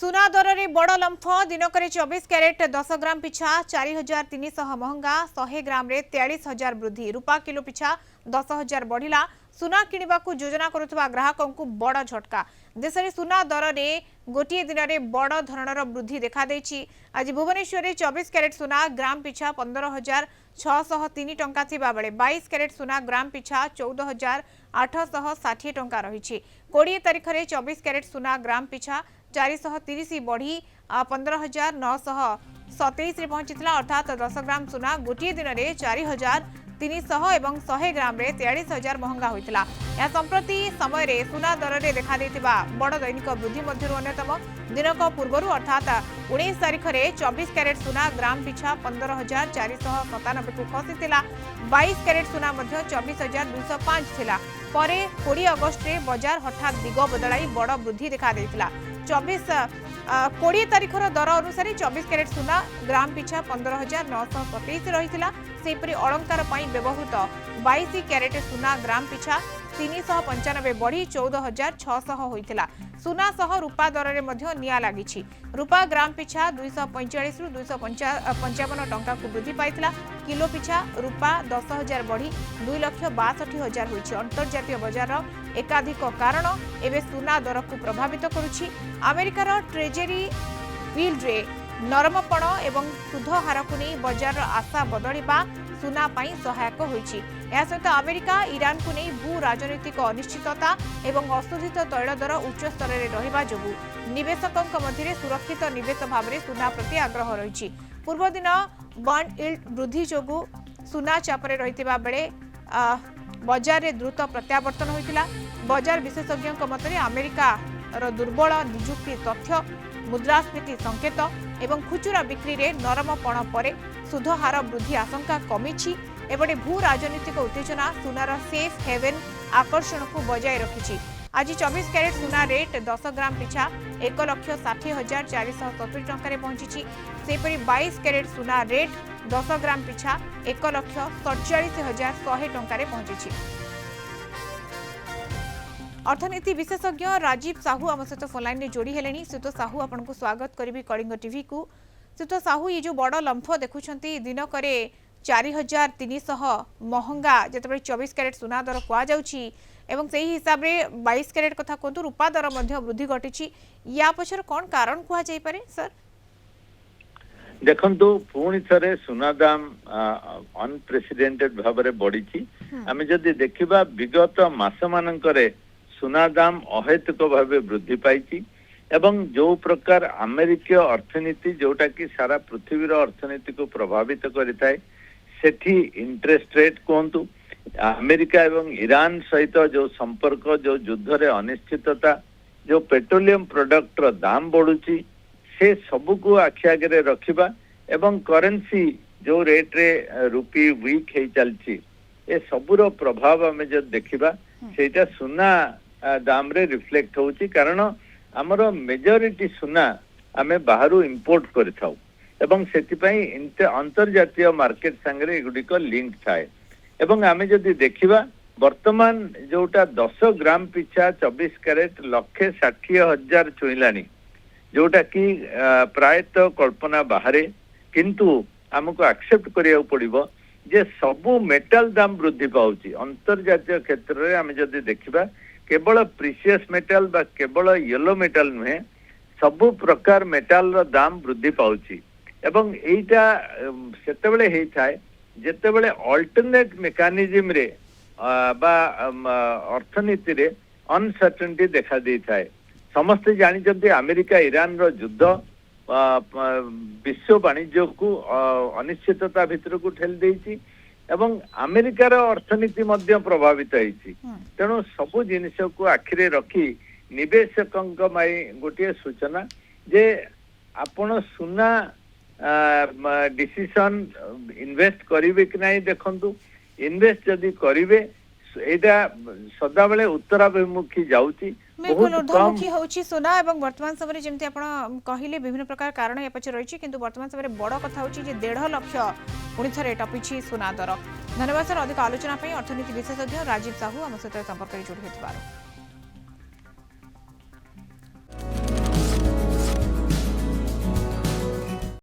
सुना दर में बड़ लंफ दिनक 24 कैरेट 10 ग्राम पिछा 4300 महंगा 100 ग्राम रे 43,000 वृद्धि रूपा किलो पिछा 10,000 बढ़िला सुना किणवा योजना करुवा ग्राहकों को बड़ झटका देश में सुना दर में गोटे दिन में बड़ धरणर वृद्धि देखा आज भुवनेश्वर में 24 कैरेट सुना ग्राम पिछा 15,603 टंका थिबा बेले 22 कैरेट सुना ग्राम पिछा 14,860 टंका रही 20 तारीख में 24 कैरेट सुना ग्राम पिछा 430 बढ़ी 15,927 पहुंची अर्थात 10 ग्राम सुना गोटे दिन में 4,300 और 100 ग्राम रे 43,000 महंगा होता है। संप्रति समय सुना दर में देखा बड़ दैनिक वृद्धि मध्य अन्यतम दिनक पूर्व अर्थात 19 तारीख में 24 कैरेट सुना ग्राम पिछा 15,497 को खसी 22 कैरेट सुना 24,205 थिला पर 20 अगस्ट में बजार हठात दिग बदलाई बड़ वृद्धि देखा 20 तारीखर दर अनुसार 24 कैरेट सुना ग्राम पिछा 15,927 रही सेपरी अलंकार व्यवहृत 22 कैरेट सुना ग्राम पिछा 395 बढ़ी 14,600 होता सुना सह रूपा दर में निया लगी रूपा ग्राम पिछा 245 रु 255 टंका को वृद्धि पाई किलो पिछा रूपा 10,000 बढ़ी 2,62,000 होती अंतर्जातीय बजार एकाधिक कारण एवं सुना दर को प्रभावित करुछि अमेरिकार ट्रेजेरी यील्ड रे नरमपण एवं सुध हार को नहीं बजार आशा बदलवा सुना पाई सहायक होइछि सहित अमेरिका ईरान को नहीं भू राजनीतिक अनिश्चितता एवं अशोधित तैल दर उच्च स्तर में रहिबा जोगु निवेशकों मध्य सुरक्षित निवेश भाव में सुना प्रति आग्रह रही पूर्व दिन बॉन्ड यील्ड वृद्धि जोगु सुना चापरे रहितिबा बेले बजार में द्रुत प्रत्यावर्तन होता बजार विशेषज्ञों मतरे अमेरिका दुर्बल निजुक्ति तथ्य मुद्रास्फीति संकेत एवं खुचुरा बिक्री रे नरमपण पर सुध हार वृद्धि आशंका कमी एवं भू राजनीतिक उत्तेजना सुनार सेफ हेवेन आकर्षण को बजाय रखी आज 24 कैरेट सुना रेट 10 ग्राम पिछा 1,60,470 टंका पहुंची सेपरी 22 कैरेट सुना रेट 10 ग्राम पिछा 1,47,100 टंका पहुंची। अर्थनीति विशेषज्ञ राजीव साहू आम सहित फोनलाइन में जोड़ी हेले सुत साहू आपन को स्वागत करी कलिंग टीवी को सुत साहू ये जो बड़ लंफ देखुंत दिनक 4,300 महंगा जिते 24 कैरेट सुना दर कहुच्छी एवं से ही हिसाब से 22 कैरेट कथा कहतु रूपा दर वृद्धि घटी या पछर कौन कारण कहुपे सर देखंतु पुणी थे सुना दाम अनप्रेसिडेंटेड भाव में बढ़ी आम जदि देखा विगत मास मानकरे सुना दाम अहेतुक भाव वृद्धि पाई एवं जो प्रकार अमेरिकीय अर्थनीति जोटा कि सारा पृथ्वीर अर्थनीति को प्रभावित करिथाय सेठी इंटरेस्ट रेट कहतु अमेरिका एवं ईरान सहित जो संपर्क जो युद्ध रे अनिश्चितता जो पेट्रोलियम प्रोडक्ट रो दाम बढ़ुची से सबू को आखि आगे रखिबा एवं करेंसी जो रेट रे रुपी वीक है चलची ए सबूर प्रभाव आम जो देखिबा सेटा सुना दाम रे रिफ्लेक्ट होची कारण आमर मेजॉरिटी सुना आमे बाहरु इंपोर्ट करिथाउ एवं सेतिपई अंतर्जातीय मार्केट संगे एगुडिक लिंक थाए एवं आमे जदि देखिबा वर्तमान जोटा 10 ग्राम पिछा 24 कैरेट 1,60,000 छुईलानी जोटा कि प्रायतः कल्पना बाहरे किंतु हमको एक्सेप्ट करिया पड़िबो जे सबु मेटल दाम वृद्धि पाउची अंतर्जातीय क्षेत्र रे आमे जदि देखिबा केवल प्रीशियस मेटल बा केवल येलो मेटल नुहे सबु प्रकार मेटल रो दाम वृद्धि पाउची एवं एटा सेतेबेले हेई थाए जेतेबेले अल्टरनेट मेकानिज्म रे बा अर्थनीति रे अनसर्टेनिटी देखा दी थाए समस्ते जानी अमेरिका ईरान रो युद्ध विश्व वाणिज्य को अनिश्चितता भितर को ठेल देछि एवं अमेरिकार अर्थनीति मध्य प्रभावित होइछि तेणु सबु जिनिस को आखिरे रखी निवेशकों गोटे सूचना जे आपण सुना डिसीजन इन्वेस्ट करिवे कि नहीं देखंतु इन्वेस्ट जदि करिवे एटा सदा बेले उत्तराभिमुखी जाउची बिल्कुल ऊर्ध्वमुखी होची सुना एवं वर्तमान समय जेमती आपण कहिले विभिन्न प्रकार कारण या पछ रहिछि किंतु वर्तमान समय बड़ कथा होची जे 1.5 लाख पुणी थरे टपिछि सुना दर धन्यवाद सर अधिक आलोचना पई अर्थनीति विशेषज्ञ राजीव साहू आम सहित संपर्क जोड़ी होथिबार।